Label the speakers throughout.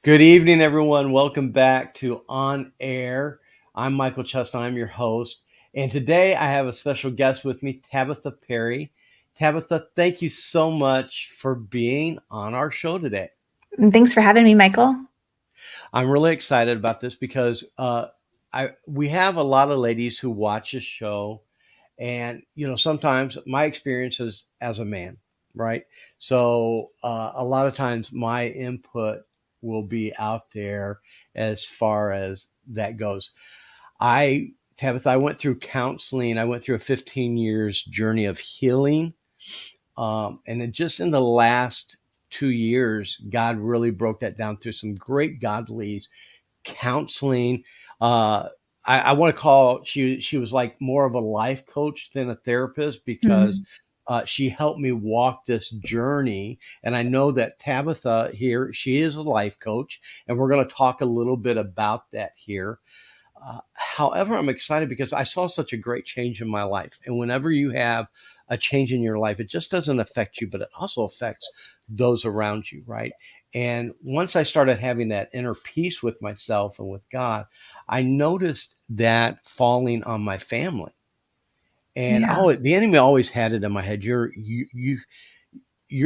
Speaker 1: Good evening, everyone. Welcome back to On Air. I'm Michael Chestnut. I'm your host. And today I have a special guest with me, Tabatha Perry. Tabatha, thank you so much for being on our show today.
Speaker 2: Thanks for having me, Michael.
Speaker 1: I'm really excited about this because we have a lot of ladies who watch this show. And, sometimes my experience is as a man, right? So a lot of times my input will be out there as far as that goes. Tabatha, I went through counseling. I went through a 15 years journey of healing. And then just in the last 2 years, God really broke that down through some great godly counseling. I want to call, she was like more of a life coach than a therapist because she helped me walk this journey. And I know that Tabatha here, she is a life coach, and we're going to talk a little bit about that here. However, I'm excited because I saw such a great change in my life. And whenever you have a change in your life, it just doesn't affect you, but it also affects those around you, right? And once I started having that inner peace with myself and with God, I noticed that falling on my family. And the enemy always had it in my head. You're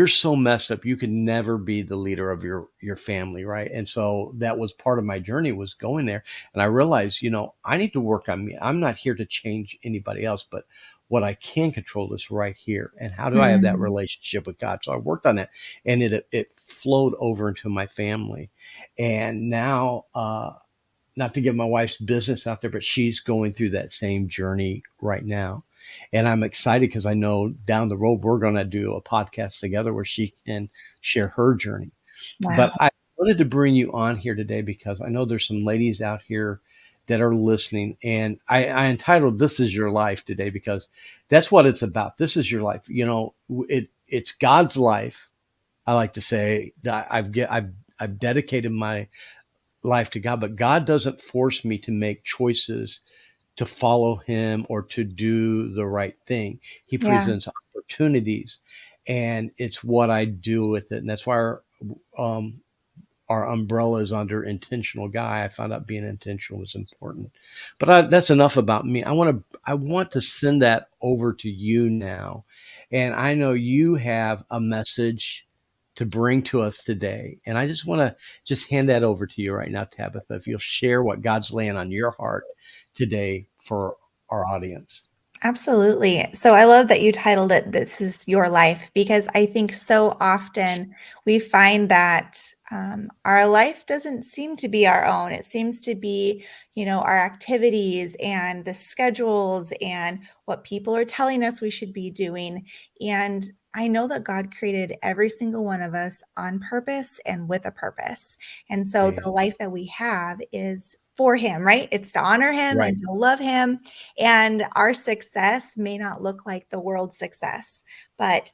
Speaker 1: so messed up. You could never be the leader of your family, right? And so that was part of my journey, was going there. And I realized, I need to work on me. I'm not here to change anybody else, but what I can control is right here. And how do I have that relationship with God? So I worked on that, and it flowed over into my family. And now, not to get my wife's business out there, but she's going through that same journey right now. And I'm excited because I know down the road, we're going to do a podcast together where she can share her journey.
Speaker 2: Wow.
Speaker 1: But I wanted to bring you on here today because I know there's some ladies out here that are listening. And I entitled "This Is Your Life" today because that's what it's about. This is your life. It's God's life. I like to say that I've dedicated my life to God, but God doesn't force me to make choices to follow him or to do the right thing. He presents opportunities, and it's what I do with it. And that's why our umbrella is under intentional guy. I found out being intentional was important, but that's enough about me. I want to send that over to you now. And I know you have a message to bring to us today. And I just want to just hand that over to you right now, Tabatha, if you'll share what God's laying on your heart today for our audience.
Speaker 2: Absolutely. So I love that you titled it, "This Is Your Life," because I think so often we find that our life doesn't seem to be our own. It seems to be, our activities and the schedules and what people are telling us we should be doing. And I know that God created every single one of us on purpose and with a purpose. And so the life that we have is for him, right? It's to honor him and to love him. And our success may not look like the world's success, but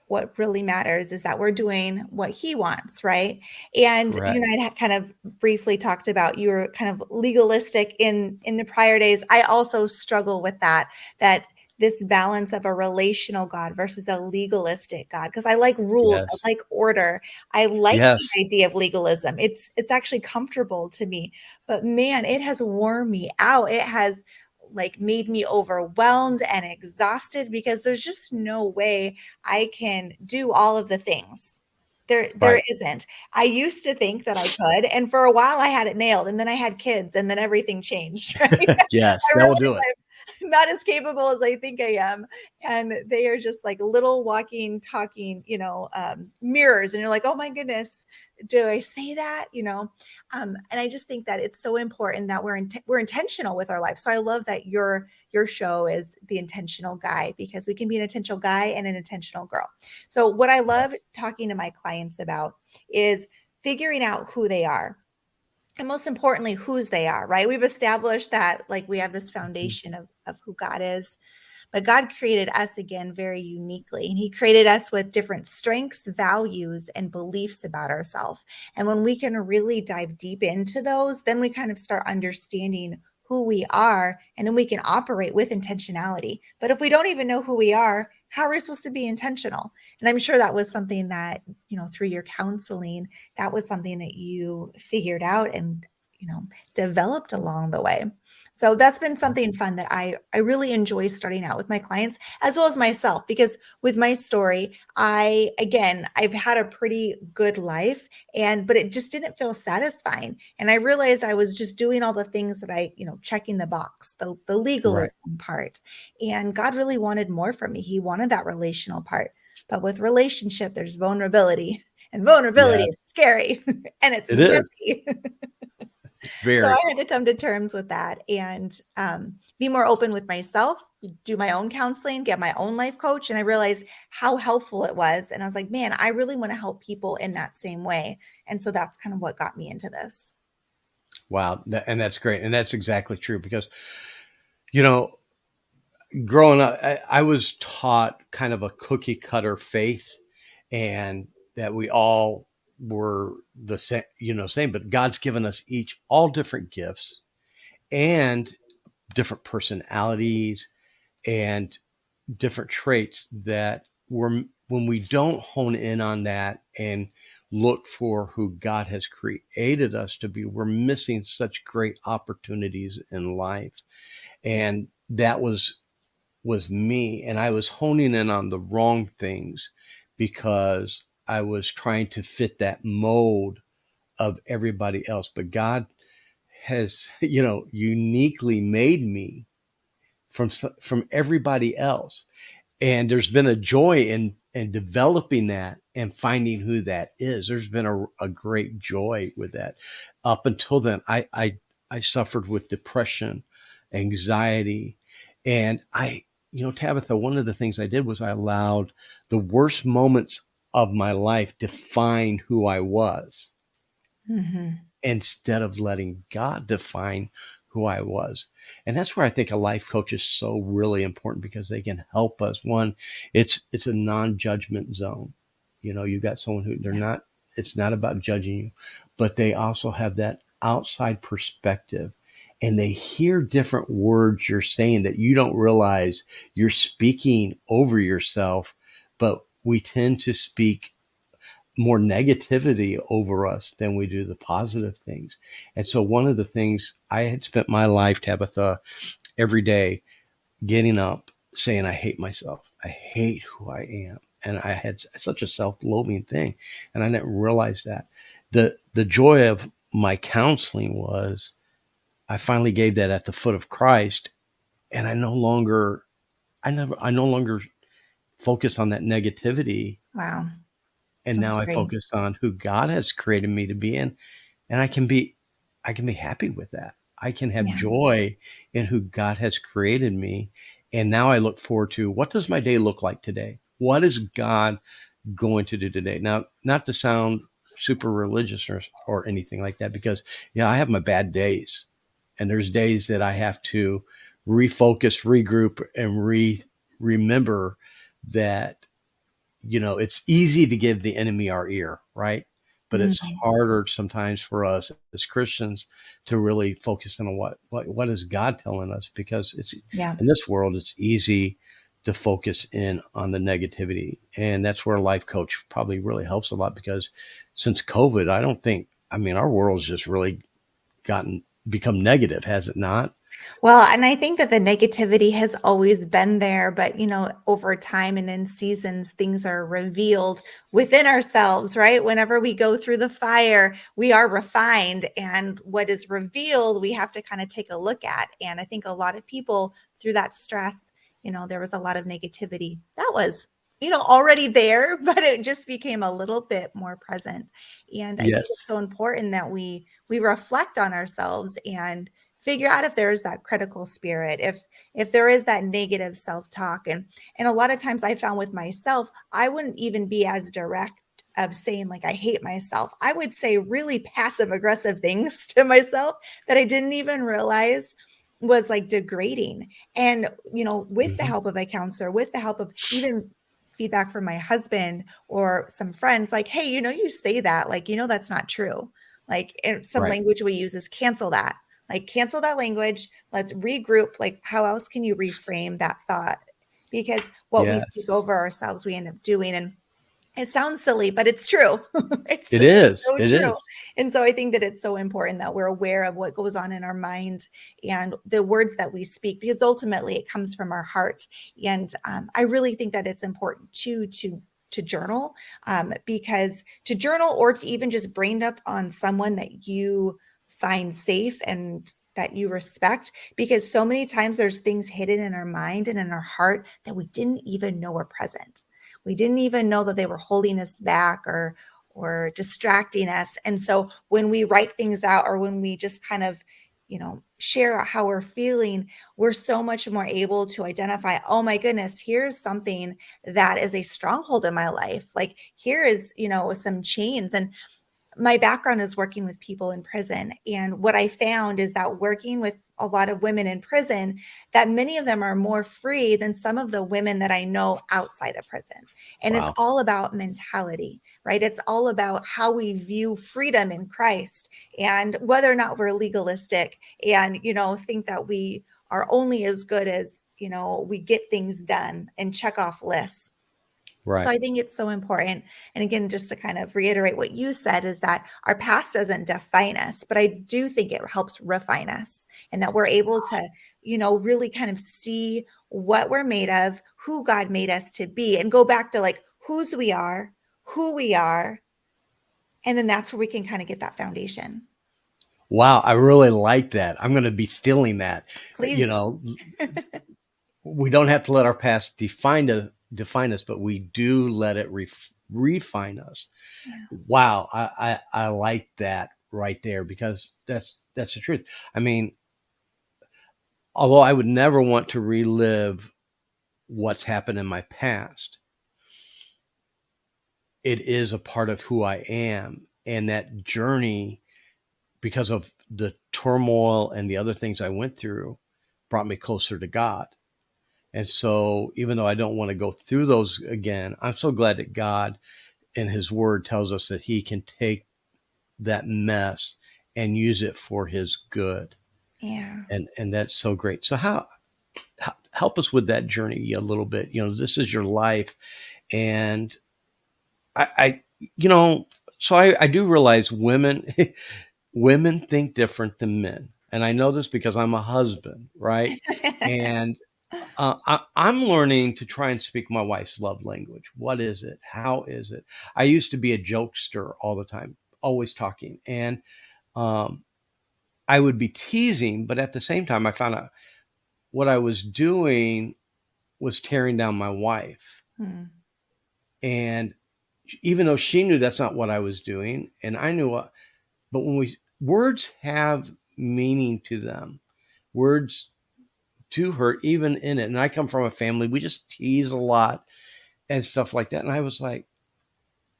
Speaker 2: what really matters is that we're doing what he wants, right? And you and I had kind of briefly talked about, you were kind of legalistic in the prior days. I also struggle with that this balance of a relational God versus a legalistic God, because I like rules, I like order, I like the idea of legalism. It's actually comfortable to me, but man, it has worn me out. It has made me overwhelmed and exhausted because there's just no way I can do all of the things. There isn't. I used to think that I could, and for a while I had it nailed, and then I had kids, and then everything changed. Right?
Speaker 1: Yes, that will do it.
Speaker 2: I'm not as capable as I think I am, and they are just like little walking, talking, mirrors, and you're like, oh my goodness, do I say that? And I just think that it's so important that we're intentional with our life. So I love that your show is the intentional guy, because we can be an intentional guy and an intentional girl. So what I love talking to my clients about is figuring out who they are. And most importantly, whose they are, right? We've established that we have this foundation of who God is. But God created us, again, very uniquely. And he created us with different strengths, values, and beliefs about ourselves. And when we can really dive deep into those, then we kind of start understanding who we are, and then we can operate with intentionality. But if we don't even know who we are, how are we supposed to be intentional? And I'm sure that was something that, through your counseling, that was something that you figured out and, developed along the way. So that's been something fun that I really enjoy starting out with my clients as well as myself, because with my story, I've had a pretty good life, but it just didn't feel satisfying. And I realized I was just doing all the things that checking the box, the
Speaker 1: Right.
Speaker 2: legalism part. And God really wanted more from me. He wanted that relational part. But with relationship, there's vulnerability. And vulnerability
Speaker 1: Yeah,
Speaker 2: is scary and it's
Speaker 1: it is.
Speaker 2: risky. So
Speaker 1: Very.
Speaker 2: I had to come to terms with that and be more open with myself, do my own counseling, get my own life coach. And I realized how helpful it was. And I was like, man, I really want to help people in that same way. And so that's kind of what got me into this.
Speaker 1: Wow. And that's great. And that's exactly true because, you know, growing up, I was taught kind of a cookie cutter faith and that we all were the same, same, but God's given us each all different gifts and different personalities and different traits that were when we don't hone in on that and look for who God has created us to be, we're missing such great opportunities in life. And that was me. And I was honing in on the wrong things because I was trying to fit that mold of everybody else. But God has, uniquely made me from everybody else. And there's been a joy in developing that and finding who that is. There's been a great joy with that. Up until then, I suffered with depression, anxiety, and Tabitha, one of the things I did was I allowed the worst moments of my life define who I was
Speaker 2: Mm-hmm.
Speaker 1: instead of letting God define who I was. And that's where I think a life coach is so really important because they can help us. One, it's a non-judgment zone. You've got someone who they're
Speaker 2: Yeah.
Speaker 1: not, it's not about judging you, but they also have that outside perspective and they hear different words you're saying that you don't realize you're speaking over yourself, but we tend to speak more negativity over us than we do the positive things. And so one of the things I had spent my life, Tabitha, every day getting up saying, I hate myself. I hate who I am. And I had such a self-loathing thing. And I didn't realize that. The joy of my counseling was I finally gave that at the foot of Christ. And I no longer focus on that negativity.
Speaker 2: Wow.
Speaker 1: And
Speaker 2: That's
Speaker 1: now I
Speaker 2: great.
Speaker 1: focus on who God has created me to be in. And I can be happy with that. I can have
Speaker 2: Yeah.
Speaker 1: joy in who God has created me. And now I look forward to what does my day look like today? What is God going to do today? Now, not to sound super religious or anything like that, because yeah, I have my bad days. And there's days that I have to refocus, regroup, and remember that it's easy to give the enemy our ear, right? But it's
Speaker 2: Mhm.
Speaker 1: harder sometimes for us as Christians to really focus on what is God telling us, because it's
Speaker 2: Yeah.
Speaker 1: in this world it's easy to focus in on the negativity, and that's where a life coach probably really helps a lot. Because since COVID, I mean our world's just really gotten become negative, has it not?
Speaker 2: Well, and I think that the negativity has always been there, but over time and in seasons, things are revealed within ourselves, right? Whenever we go through the fire, we are refined, and what is revealed, we have to kind of take a look at. And I think a lot of people through that stress, there was a lot of negativity that was, already there, but it just became a little bit more present. And I think it's
Speaker 1: Yes.
Speaker 2: so important that we reflect on ourselves and figure out if there's that critical spirit, if there is that negative self-talk. And a lot of times I found with myself, I wouldn't even be as direct of saying like I hate myself. I would say really passive aggressive things to myself that I didn't even realize was like degrading. And with the
Speaker 1: Hmm.
Speaker 2: help of a counselor, with the help of even feedback from my husband or some friends, like, hey, you say that, like, that's not true. Like, and some
Speaker 1: Right.
Speaker 2: language we use is cancel that. Like, cancel that language. Let's regroup. Like, how else can you reframe that thought? Because what we speak
Speaker 1: Yes,
Speaker 2: over ourselves, we end up doing. And it sounds silly, but it's true.
Speaker 1: it
Speaker 2: It's
Speaker 1: is.
Speaker 2: so
Speaker 1: It
Speaker 2: true.
Speaker 1: is.
Speaker 2: And so I think that it's so important that we're aware of what goes on in our mind and the words that we speak, because ultimately it comes from our heart. And I really think that it's important to journal, because to journal, or to even just brain up on someone that you find safe and that you respect, because so many times there's things hidden in our mind and in our heart that we didn't even know were present. We didn't even know that they were holding us back or distracting us. And so when we write things out, or when we just kind of, share how we're feeling, we're so much more able to identify, oh my goodness, here's something that is a stronghold in my life. Like, here is, some chains. And my background is working with people in prison. And what I found is that working with a lot of women in prison, that many of them are more free than some of the women that I know outside of prison. And it's
Speaker 1: Wow.
Speaker 2: all about mentality, right? It's all about how we view freedom in Christ, and whether or not we're legalistic and, think that we are only as good as, we get things done and check off lists. So
Speaker 1: Right.
Speaker 2: I think it's so important. And again, just to kind of reiterate what you said, is that our past doesn't define us, but I do think it helps refine us, and that we're able to, really kind of see what we're made of, who God made us to be, and go back to like whose we are, who we are. And then that's where we can kind of get that foundation.
Speaker 1: Wow. I really like that. I'm going to be stealing that. You
Speaker 2: Please.
Speaker 1: know, we don't have to let our past define us, but we do let it refine us.
Speaker 2: Yeah.
Speaker 1: Wow. I like that right there, because that's the truth. I mean, although I would never want to relive what's happened in my past, it is a part of who I am. And that journey, because of the turmoil and the other things I went through, brought me closer to God. And so, even though I don't want to go through those again, I'm so glad that God in His Word tells us that He can take that mess and use it for His good.
Speaker 2: Yeah.
Speaker 1: And that's so great. So, how help us with that journey a little bit? This is your life, and I you know, so I do realize women women think different than men. And I know this because I'm a husband, right? And I'm learning to try and speak my wife's love language. What is it? How is it? I used to be a jokester all the time, always talking. And um, I would be teasing, but at the same time, I found out what I was doing was tearing down my wife.
Speaker 2: Hmm.
Speaker 1: And even though she knew that's not what I was doing, and I knew what, but words have meaning to them. Words do hurt even in it. And I come from a family, we just tease a lot and stuff like that. And I was like,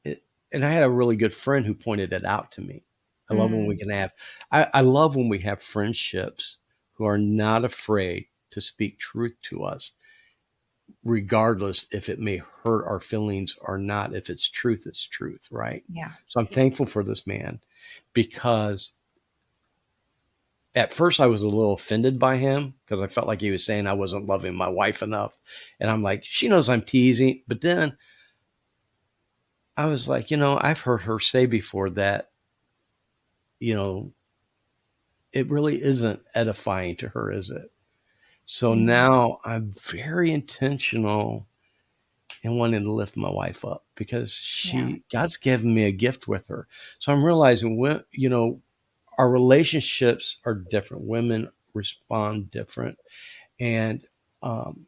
Speaker 1: it, and I had a really good friend who pointed it out to me. I love when we
Speaker 2: Hmm.
Speaker 1: can have, I love when we have friendships who are not afraid to speak truth to us, regardless if it may hurt our feelings or not. If it's truth, it's truth, right?
Speaker 2: Yeah.
Speaker 1: So I'm thankful for this man, because at first I was a little offended by him, because I felt like he was saying I wasn't loving my wife enough. And I'm like, she knows I'm teasing. But then I was like, I've heard her say before that, you know, it really isn't edifying to her, is it? So
Speaker 2: Hmm.
Speaker 1: now I'm very intentional in wanting to lift my wife up, because
Speaker 2: Yeah.
Speaker 1: God's given me a gift with her. So I'm realizing our relationships are different. Women respond different. And um,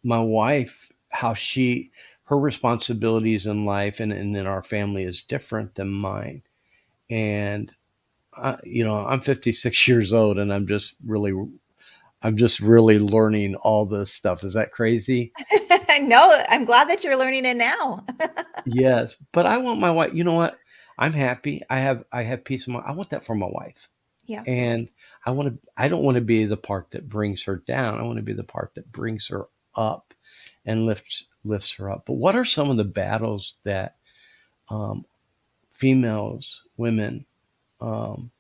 Speaker 1: my wife, her responsibilities in life and in our family is different than mine. And I'm 56 years old, and I'm just really learning all this stuff. Is that crazy?
Speaker 2: No, I'm glad that you're learning it now.
Speaker 1: Yes, but I want my wife. You know what? I'm happy. I have peace of mind. I want that for my wife,
Speaker 2: Yeah.
Speaker 1: and I don't want to be the part that brings her down. I want to be the part that brings her up and lifts her up. But what are some of the battles that um, women, um,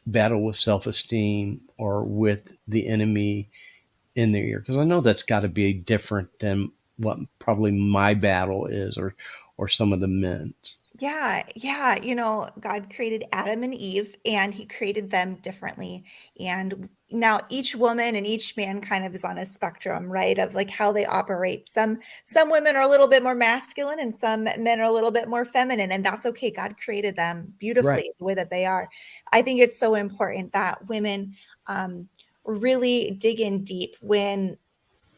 Speaker 1: battle with self-esteem or with the enemy in their ear? Because I know that's got to be different than what probably my battle is, or some of the men's.
Speaker 2: Yeah, yeah. God created Adam and Eve and he created them differently. And now each woman and each man kind of is on a spectrum, right? Of like how they operate. Some women are a little bit more masculine and some men are a little bit more feminine, and that's okay. God created them
Speaker 1: Right.
Speaker 2: beautifully the way that they are. I think it's so important that women really dig in deep when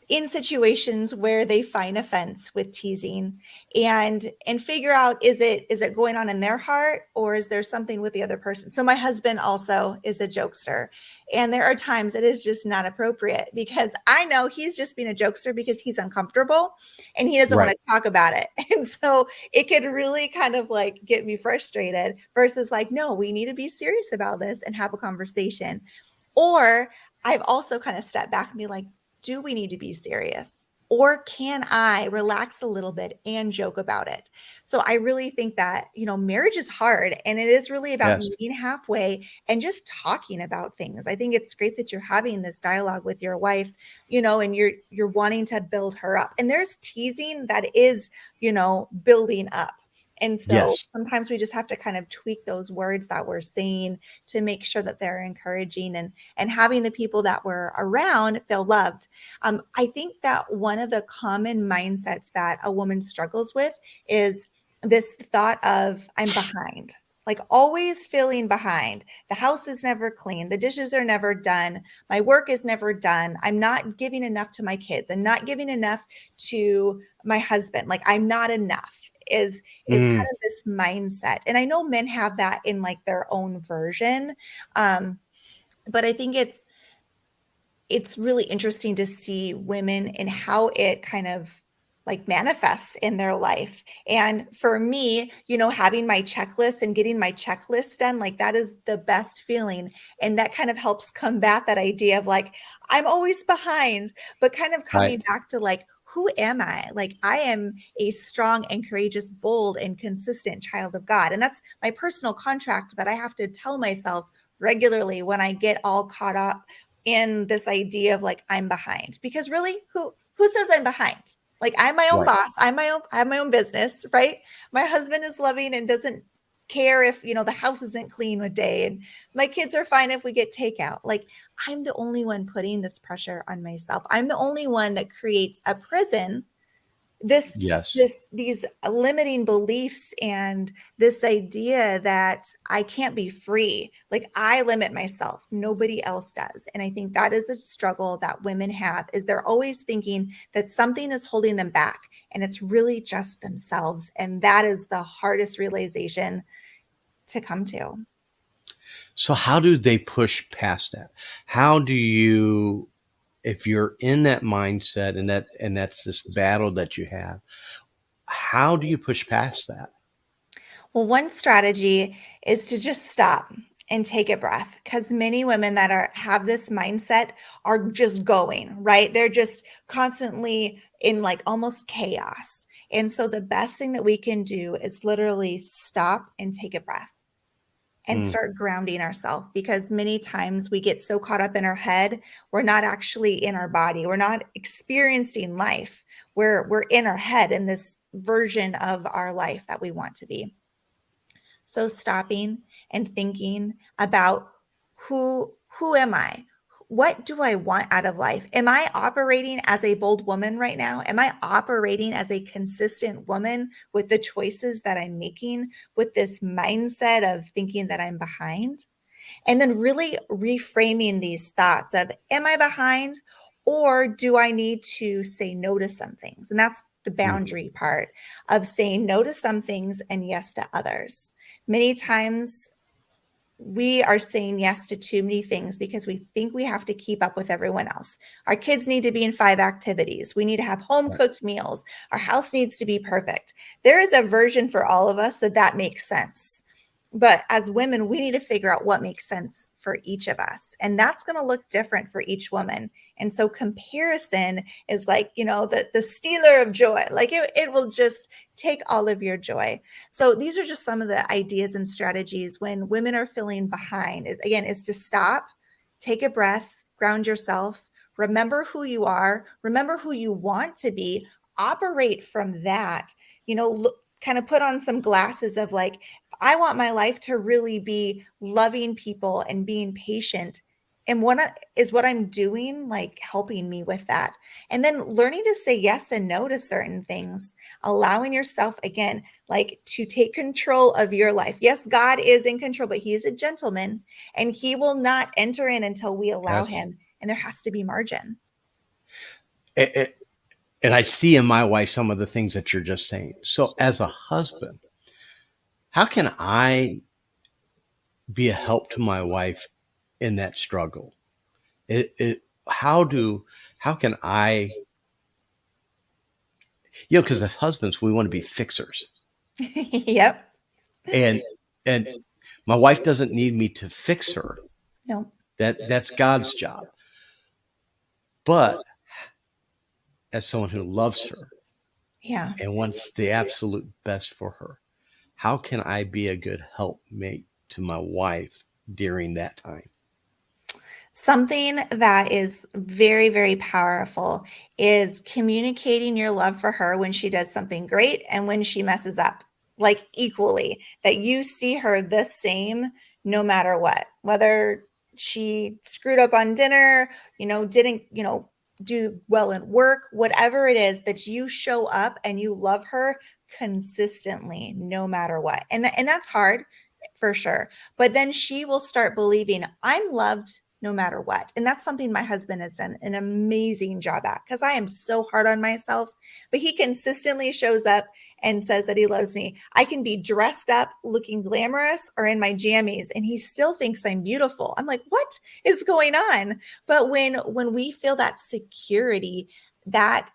Speaker 2: in situations where they find offense with teasing, and figure out, is it going on in their heart, or is there something with the other person? So my husband also is a jokester, and there are times it is just not appropriate because I know he's just being a jokester because he's uncomfortable and he doesn't want
Speaker 1: Right.
Speaker 2: to talk about it. And so it could really kind of like get me frustrated versus like, no, we need to be serious about this and have a conversation. Or I've also kind of stepped back and be like, do we need to be serious? Or can I relax a little bit and joke about it? So I really think that, marriage is hard and it is really about
Speaker 1: Yes.
Speaker 2: meeting halfway and just talking about things. I think it's great that you're having this dialogue with your wife, and you're wanting to build her up. And there's teasing that is, building up. And so
Speaker 1: Yes.
Speaker 2: sometimes we just have to kind of tweak those words that we're saying to make sure that they're encouraging and having the people that we're around feel loved. I think that one of the common mindsets that a woman struggles with is this thought of I'm behind, like always feeling behind. The house is never clean. The dishes are never done. My work is never done. I'm not giving enough to my kids. I'm not giving enough to my husband. Like I'm not enough is kind
Speaker 1: Mm.
Speaker 2: of this mindset. And I know men have that in like their own version. Um, but I think it's really interesting to see women and how it kind of like manifests in their life. And for me, having my checklist and getting my checklist done, like that is the best feeling. And that kind of helps combat that idea of like, I'm always behind, but kind of coming
Speaker 1: Right.
Speaker 2: back to like, who am I? Like, I am a strong and courageous, bold and consistent child of God. And that's my personal contract that I have to tell myself regularly when I get all caught up in this idea of like I'm behind, because really who says I'm behind? Like I'm my own
Speaker 1: Right.
Speaker 2: boss. I have my own business, right? My husband is loving and doesn't care if the house isn't clean a day, and my kids are fine if we get takeout. Like I'm the only one putting this pressure on myself. I'm the only one that creates a prison, this
Speaker 1: Yes.
Speaker 2: these limiting beliefs and this idea that I can't be free. Like I limit myself, nobody else does. And I think that is a struggle that women have, is they're always thinking that something is holding them back, and it's really just themselves. And that is the hardest realization to come to.
Speaker 1: So how do they push past that? How do you, if you're in that mindset and that's this battle that you have, how do you push past that?
Speaker 2: Well, one strategy is to just stop and take a breath, because many women that are have this mindset are just going, right? They're just constantly in like almost chaos. And so the best thing that we can do is literally stop and take a breath and
Speaker 1: Mm.
Speaker 2: start grounding ourselves, because many times we get so caught up in our head, we're not actually in our body. We're not experiencing life. We're in our head in this version of our life that we want to be. So stopping and thinking about who am I? What do I want out of life? Am I operating as a bold woman right now? Am I operating as a consistent woman with the choices that I'm making, with this mindset of thinking that I'm behind? And then really reframing these thoughts of, am I behind, or do I need to say no to some things? And that's the
Speaker 1: Mm.
Speaker 2: boundary part of saying no to some things and yes to others. Many times we are saying yes to too many things because we think we have to keep up with everyone else. Our kids need to be in 5 activities. We need to have home
Speaker 1: Right.
Speaker 2: cooked meals. Our house needs to be perfect. There is a version for all of us that makes sense. But as women, we need to figure out what makes sense for each of us. And that's going to look different for each woman. And so comparison is like, the stealer of joy. Like it will just take all of your joy. So these are just some of the ideas and strategies when women are feeling behind is to stop, take a breath, ground yourself, remember who you are, remember who you want to be, operate from that, look, kind of put on some glasses of like, I want my life to really be loving people and being patient. And what I'm doing, like helping me with that. And then learning to say yes and no to certain things, allowing yourself again, like to take control of your life. Yes, God is in control, but he is a gentleman and he will not enter in until we allow
Speaker 1: Yes.
Speaker 2: him. And there has to be margin.
Speaker 1: And, and I see in my wife some of the things that you're just saying. So, as a husband, how can I be a help to my wife in that struggle? It how can I, because as husbands we want to be fixers,
Speaker 2: Yep.
Speaker 1: and and my wife doesn't need me to fix her.
Speaker 2: No.
Speaker 1: That's God's job. But as someone who loves her
Speaker 2: Yeah.
Speaker 1: and wants the absolute best for her, how can I be a good helpmate to my wife during that time?
Speaker 2: Something that is very, very powerful is communicating your love for her when she does something great and when she messes up, like equally, that you see her the same no matter what, whether she screwed up on dinner, didn't, do well in work, whatever it is, that you show up and you love her consistently no matter what. And that's hard for sure. But then she will start believing I'm loved no matter what. And that's something my husband has done an amazing job at because I am so hard on myself, but he consistently shows up and says that he loves me. I can be dressed up looking glamorous or in my jammies and he still thinks I'm beautiful. I'm like, what is going on? But when we feel that security, that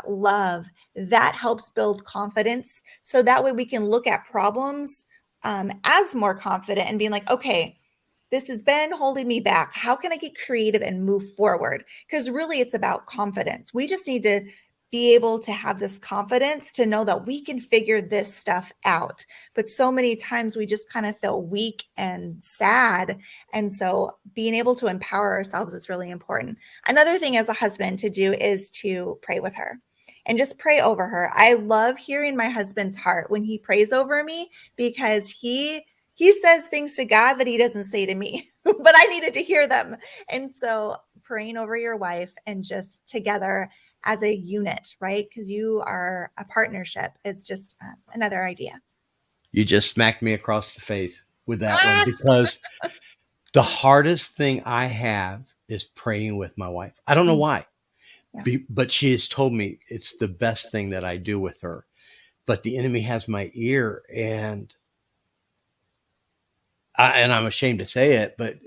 Speaker 2: love, that helps build confidence. So that way we can look at problems as more confident and being like, okay, this has been holding me back. How can I get creative and move forward? Because really, it's about confidence. We just need to be able to have this confidence to know that we can figure this stuff out. But so many times we just kind of feel weak and sad. And so being able to empower ourselves is really important. Another thing as a husband to do is to pray with her and just pray over her. I love hearing my husband's heart when he prays over me because he says things to God that he doesn't say to me, but I needed to hear them. And so praying over your wife and just together as a unit, right? Because you are a partnership. It's just another idea.
Speaker 1: You just smacked me across the face with that one
Speaker 2: Ah,
Speaker 1: because the hardest thing I have is praying with my wife. I don't know why,
Speaker 2: yeah,
Speaker 1: but she has told me it's the best thing that I do with her. But the enemy has my ear, and I'm ashamed to say it, but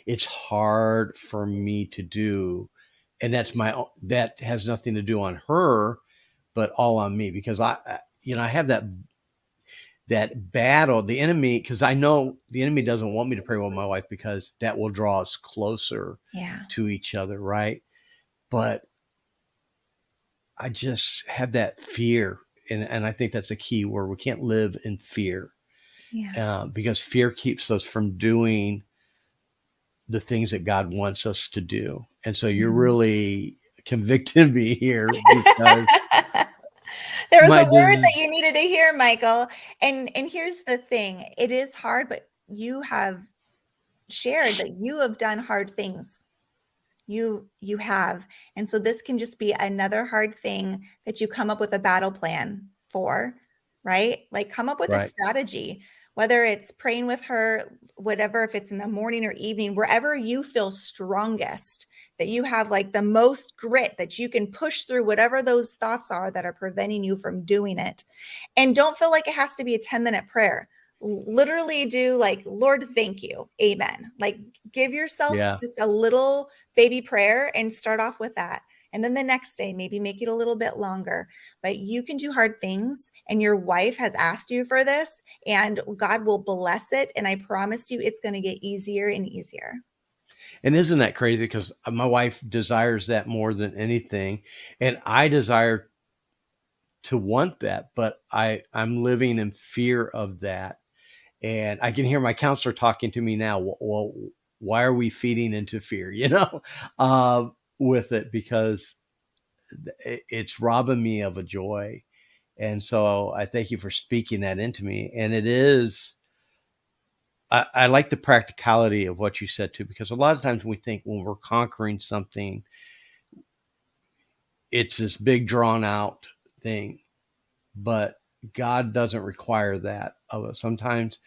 Speaker 1: it's hard for me to do, and that has nothing to do on her, but all on me because I have that battle, the enemy, because I know the enemy doesn't want me to pray with my wife because that will draw us closer
Speaker 2: yeah,
Speaker 1: to each other, right? But I just have that fear, and I think that's a key where we can't live in fear,
Speaker 2: yeah,
Speaker 1: because fear keeps us from doing the things that God wants us to do. And so you're
Speaker 2: mhm.
Speaker 1: really convicting me here because
Speaker 2: There was a
Speaker 1: my
Speaker 2: word that
Speaker 1: des-
Speaker 2: you needed to hear, Michael. And here's the thing: it is hard, but you have shared that you have done hard things. You have. And so this can just be another hard thing that you come up with a battle plan for, right? Like come up with a
Speaker 1: right.
Speaker 2: strategy, whether it's praying with her, whatever, if it's in the morning or evening, wherever you feel strongest, that you have like the most grit that you can push through whatever those thoughts are that are preventing you from doing it. And don't feel like it has to be a 10-minute prayer. Literally do like, Lord, thank you. Amen. Like give yourself
Speaker 1: Yeah.
Speaker 2: just a little baby prayer and start off with that. And then the next day, maybe make it a little bit longer. But you can do hard things, and your wife has asked you for this, and God will bless it. And I promise you, it's going to get easier and easier.
Speaker 1: And isn't that crazy? Because my wife desires that more than anything, and I desire to want that, but I'm living in fear of that. And I can hear my counselor talking to me now. Well, why are we feeding into fear? Uh, with it, because it's robbing me of a joy. And so I thank you for speaking that into me. And it is, I like the practicality of what you said too, because a lot of times we think when we're conquering something, it's this big drawn out thing, but God doesn't require that of us. Sometimes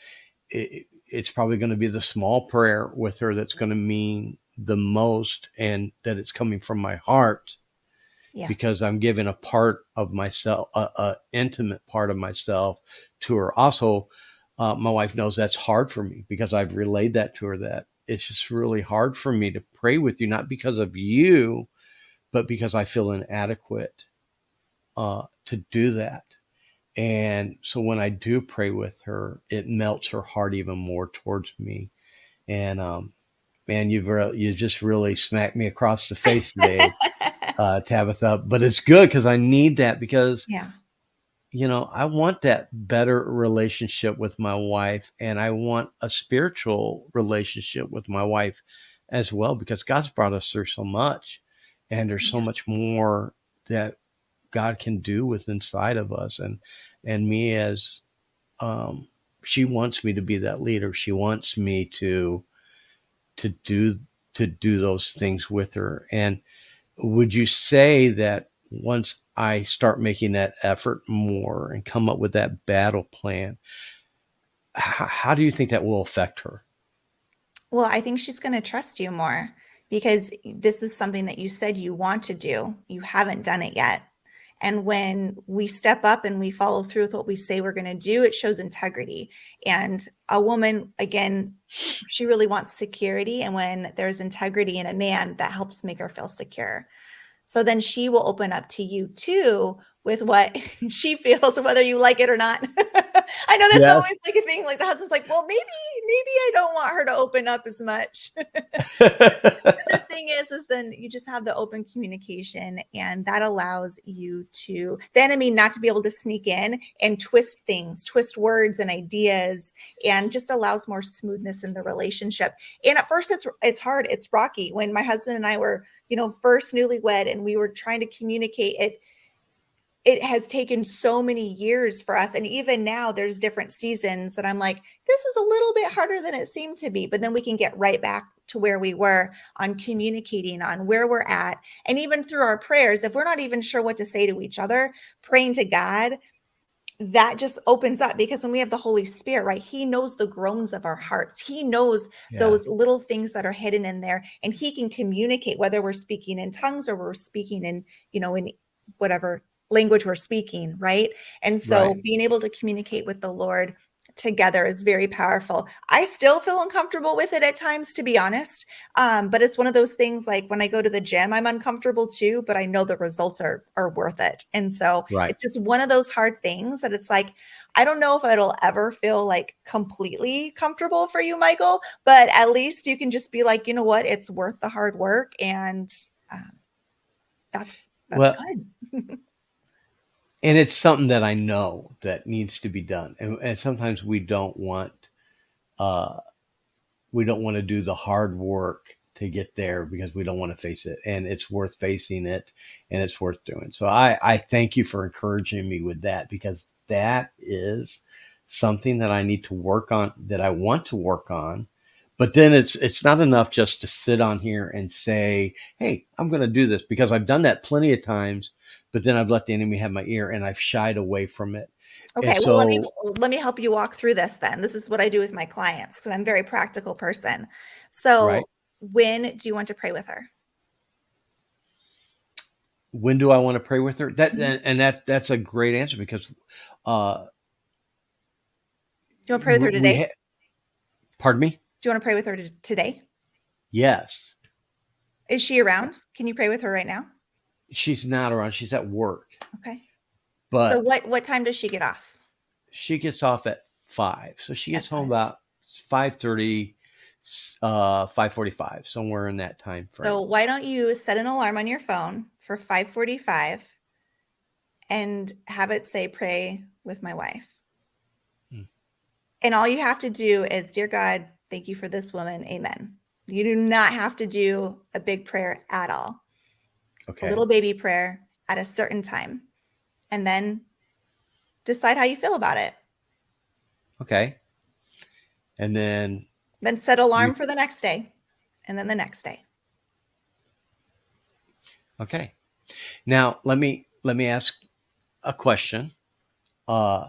Speaker 1: it's probably going to be the small prayer with her that's going to mean the most, and that it's coming from my heart,
Speaker 2: Yeah.
Speaker 1: because I'm giving a part of myself, a intimate part of myself to her. Also, my wife knows that's hard for me, because I've relayed that to her, that it's just really hard for me to pray with you, not because of you, but because I feel inadequate to do that. And so when I do pray with her, it melts her heart even more towards me. And man, you just really smacked me across the face today, Tabitha. But it's good, because I need that, because
Speaker 2: Yeah.
Speaker 1: I want that better relationship with my wife, and I want a spiritual relationship with my wife as well, because God's brought us through so much, and there's so
Speaker 2: Yeah.
Speaker 1: much more that God can do with inside of us. And me, as um, she wants me to be that leader. She wants me to do to do those things with her. And would you say that once I start making that effort more and come up with that battle plan, how do you think that will affect her?
Speaker 2: Well, I think she's going to trust you more because this is something that you said you want to do. You haven't done it yet. And when we step up and we follow through with what we say we're going to do, it shows integrity. And a woman, again, she really wants security. And when there's integrity in a man, that helps make her feel secure. So then she will open up to you too with what she feels, whether you like it or not. I know that's
Speaker 1: Yes.
Speaker 2: always like a thing. Like the husband's like, well, maybe I don't want her to open up as much. The thing is then you just have the open communication, and that allows you to the enemy not to be able to sneak in and twist things, twist words and ideas, and just allows more smoothness in the relationship. And at first it's hard, it's rocky. When my husband and I were, first newlywed and we were trying to communicate it has taken so many years for us. And even now, there's different seasons that I'm like, this is a little bit harder than it seemed to be. But then we can get right back to where we were on communicating on where we're at. And even through our prayers, if we're not even sure what to say to each other, praying to God, that just opens up because when we have the Holy Spirit, right, He knows the groans of our hearts. He knows
Speaker 1: Yeah.
Speaker 2: those little things that are hidden in there, and He can communicate whether we're speaking in tongues or we're speaking in whatever language we're speaking, right? And so
Speaker 1: Right.
Speaker 2: being able to communicate with the Lord together is very powerful. I still feel uncomfortable with it at times, to be honest. But it's one of those things like when I go to the gym, I'm uncomfortable too, but I know the results are worth it. And so
Speaker 1: Right.
Speaker 2: it's just one of those hard things that it's like, I don't know if it'll ever feel like completely comfortable for you, Michael, but at least you can just be like, you know what, it's worth the hard work. And um, that's that's
Speaker 1: Well,
Speaker 2: good.
Speaker 1: and it's something that I know that needs to be done. And sometimes uh, we don't want to do the hard work to get there, because we don't want to face it, and it's worth facing it, and it's worth doing. So I thank you for encouraging me with that, because that is something that I need to work on, that I want to work on. But then it's not enough just to sit on here and say, hey, I'm going to do this, because I've done that plenty of times, but then I've let the enemy have my ear, and I've shied away from it. And
Speaker 2: Okay, well,
Speaker 1: so,
Speaker 2: let me help you walk through this then. This is what I do with my clients because I'm a very practical person. So,
Speaker 1: right,
Speaker 2: when do you want to pray with her?
Speaker 1: when do I want to pray with her? That
Speaker 2: Mhm.
Speaker 1: and that's a great answer, because uh,
Speaker 2: Do you want to pray with her
Speaker 1: we
Speaker 2: today?
Speaker 1: pardon me.
Speaker 2: Do you want to pray with her today?
Speaker 1: Yes.
Speaker 2: Is she around? Can you pray with her right now?
Speaker 1: She's not around. She's at work,
Speaker 2: Okay. So
Speaker 1: but
Speaker 2: what time does she get off?
Speaker 1: she gets off at 5. So she
Speaker 2: At
Speaker 1: gets home
Speaker 2: 5.
Speaker 1: about 5:30, 5:45, somewhere in that time
Speaker 2: So
Speaker 1: frame.
Speaker 2: why don't you set an alarm on your phone for 5:45 and have it say pray with my wife.
Speaker 1: Mm.
Speaker 2: And all you have to do is, dear God, thank you for this woman. Amen. You do not have to do a big prayer at all. A
Speaker 1: Okay.
Speaker 2: little baby prayer at a certain time. And then decide how you feel about it.
Speaker 1: Okay. And then
Speaker 2: Then set alarm
Speaker 1: we,
Speaker 2: for the next day. And then the next day.
Speaker 1: okay. Now let me ask a question. Uh,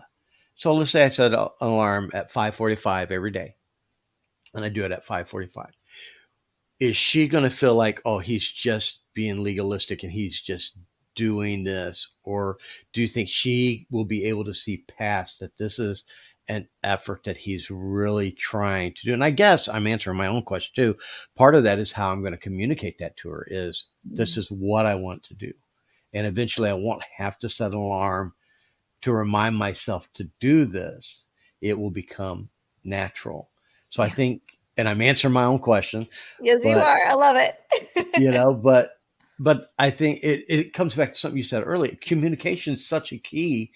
Speaker 1: so let's say I set an alarm at 5:45 every day, and I do it at 5:45. Is she going to feel like, oh, he's just being legalistic and he's just doing this? Or do you think she will be able to see past that this is an effort that he's really trying to do? And I guess I'm answering my own question too. Part of that is how I'm going to communicate that to her is this
Speaker 2: Mm.
Speaker 1: is what I want to do. And eventually I won't have to set an alarm to remind myself to do this. It will become natural. So I
Speaker 2: Yeah.
Speaker 1: think, and I'm answering my own question,
Speaker 2: Yes, you
Speaker 1: but
Speaker 2: are. I love
Speaker 1: you
Speaker 2: it.
Speaker 1: know, but I think it comes back to something you said earlier. Communication is such a key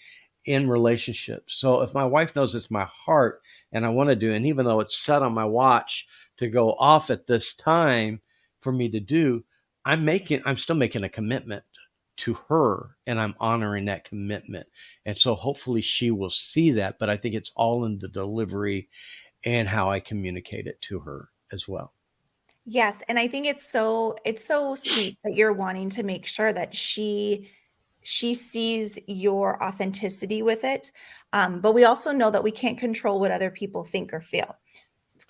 Speaker 1: in relationships. So if my wife knows it's my heart and I want to do, and even though it's set on my watch to go off at this time for me to do, I'm still making a commitment to her and I'm honoring that commitment. And so hopefully she will see that. But I think it's all in the delivery and how I communicate it to her as well.
Speaker 2: Yes, and I think it's so sweet that you're wanting to make sure that she sees your authenticity with it. But we also know that we can't control what other people think or feel,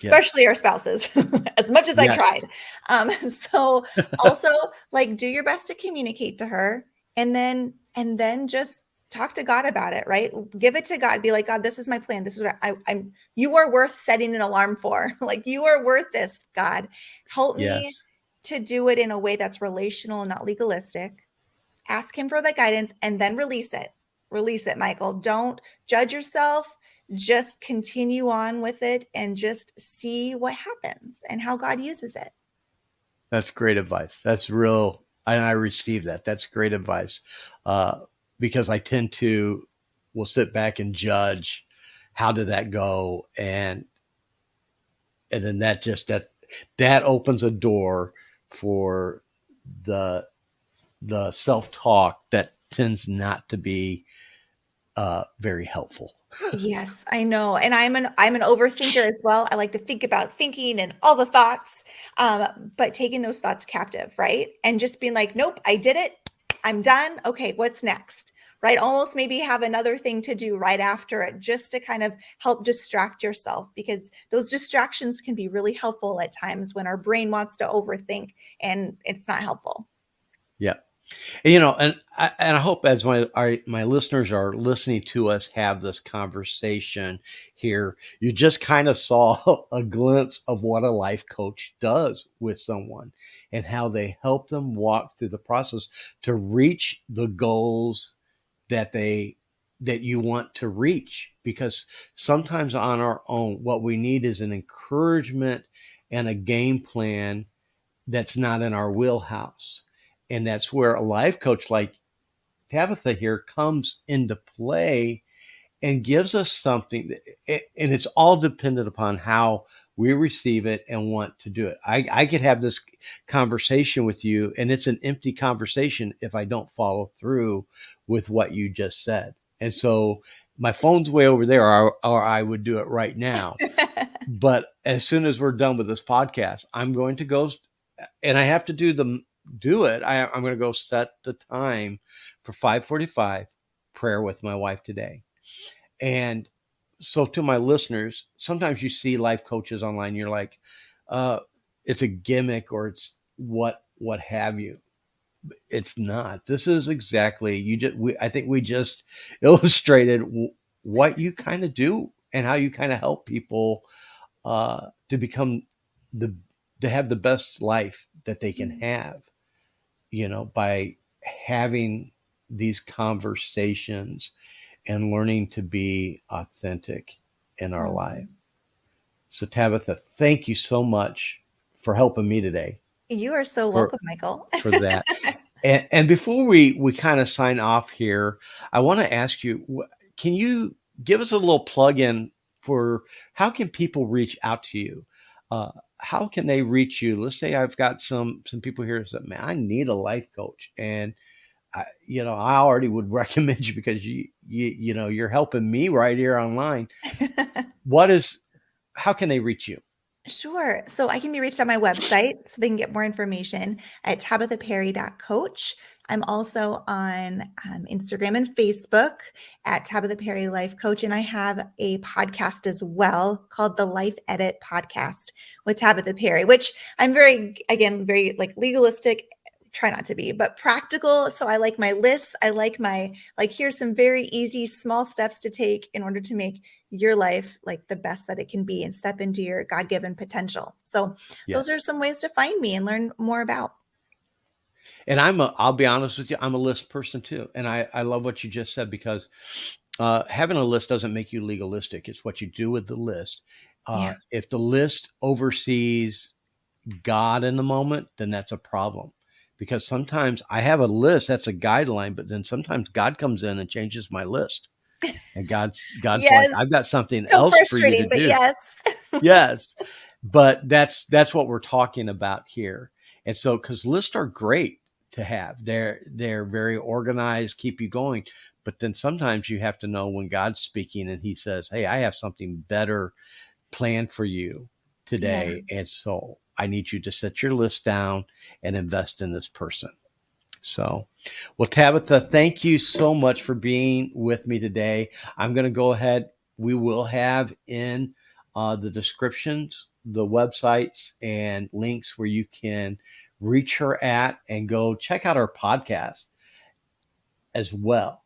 Speaker 1: Yes.
Speaker 2: especially our spouses, as much as I
Speaker 1: Yes.
Speaker 2: tried. So also like do your best to communicate to her and then just talk to God about it, right? Give it to God. Be like, God, this is my plan. This is what I'm you are worth setting an alarm for. Like you are worth this, God. Help me
Speaker 1: Yes.
Speaker 2: to do it in a way that's relational and not legalistic. Ask him for the guidance and then release it. Release it, Michael. Don't judge yourself. Just continue on with it and just see what happens and how God uses it.
Speaker 1: That's great advice. That's real. I receive that. That's great advice. Uh, because I tend to will sit back and judge how did that go, and then that opens a door for the the self talk that tends not to be very helpful.
Speaker 2: Yes, I know. And I'm an overthinker as well. I like to think about thinking and all the thoughts. But taking those thoughts captive, right? And just being like, nope, I did it. I'm done. Okay, what's next? Right? Almost maybe have another thing to do right after it just to kind of help distract yourself because those distractions can be really helpful at times when our brain wants to overthink and it's not helpful.
Speaker 1: Yeah. And I hope as my listeners are listening to us have this conversation here, you just kind of saw a glimpse of what a life coach does with someone and how they help them walk through the process to reach the goals that they that you want to reach. Because sometimes on our own, what we need is an encouragement and a game plan that's not in our wheelhouse. And that's where a life coach like Tabitha here comes into play and gives us something. And it's all dependent upon how we receive it and want to do it. I could have this conversation with you, and it's an empty conversation if I don't follow through with what you just said. And so my phone's way over there, or I would do it right now. But as soon as we're done with this podcast, I'm going to go and I have to do it. I'm going to go set the time for 5:45 prayer with my wife today. And so to my listeners, sometimes you see life coaches online. You're like, uh, it's a gimmick or it's what have you. It's not. This is exactly you just. I think we just illustrated what you kind of do and how you kind of help people to become the to have the best life that they can have, by having these conversations and learning to be authentic in our life.
Speaker 2: Mhm.
Speaker 1: So, Tabitha, thank you so much for helping me today
Speaker 2: You are so
Speaker 1: for
Speaker 2: welcome, Michael.
Speaker 1: for that. And before we kind of sign off here, I want to ask you, can you give us a little plug in for how can people reach out to you? Uh, how can they reach you? Let's say I've got some people here that say, man, I need a life coach, and I already would recommend you because you're helping me right here online. What is How can they reach you?
Speaker 2: Sure. So I can be reached on my website so they can get more information at tabathaperry.coach. I'm also on Instagram and Facebook at Tabatha Perry Life Coach. And I have a podcast as well called the Life Edit Podcast with Tabatha Perry, which I'm very, again, very like legalistic, try not to be, but practical. So I like my lists. I like here's some very easy, small steps to take in order to make your life like the best that it can be and step into your God-given potential. So those are
Speaker 1: Yes.
Speaker 2: some ways to find me and learn more about.
Speaker 1: And I'll be honest with you, I'm a list person too. And I love what you just said because having a list doesn't make you legalistic. It's what you do with the list.
Speaker 2: Yeah.
Speaker 1: If the list oversees God in the moment, then that's a problem. Because sometimes I have a list that's a guideline, but then sometimes God comes in and changes my list. And God's like,
Speaker 2: Yes.
Speaker 1: I've got something
Speaker 2: So
Speaker 1: else for you to
Speaker 2: frustrating, but
Speaker 1: do.
Speaker 2: yes.
Speaker 1: Yes. But that's what we're talking about here. And so because lists are great to have. They're very organized, keep you going. But then sometimes you have to know when God's speaking and he says, hey, I have something better planned for you
Speaker 2: Yeah.
Speaker 1: today. And so I need you to set your list down and invest in this person. So, well, Tabitha, thank you so much for being with me today. I'm going to go ahead. We will have in the descriptions the websites and links where you can reach her at and go check out our podcast as well.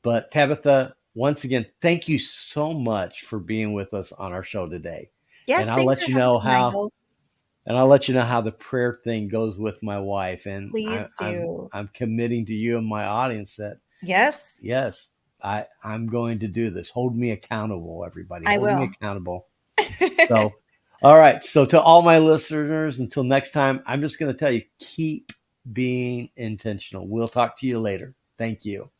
Speaker 1: But Tabitha, once again, thank you so much for being with us on our show today. And
Speaker 2: Yes.
Speaker 1: I'll
Speaker 2: Thanks for
Speaker 1: let you
Speaker 2: having
Speaker 1: know
Speaker 2: me,
Speaker 1: how
Speaker 2: Michael.
Speaker 1: and I'll let you know how the prayer thing goes with my wife. And
Speaker 2: Please do.
Speaker 1: I'm committing to you and my audience that
Speaker 2: Yes,
Speaker 1: yes, I'm going to do this. Hold me accountable, everybody.
Speaker 2: I
Speaker 1: Hold me
Speaker 2: will.
Speaker 1: accountable. So, all right. So to all my listeners, until next time, I'm just going to tell you, keep being intentional. We'll talk to you later. Thank you.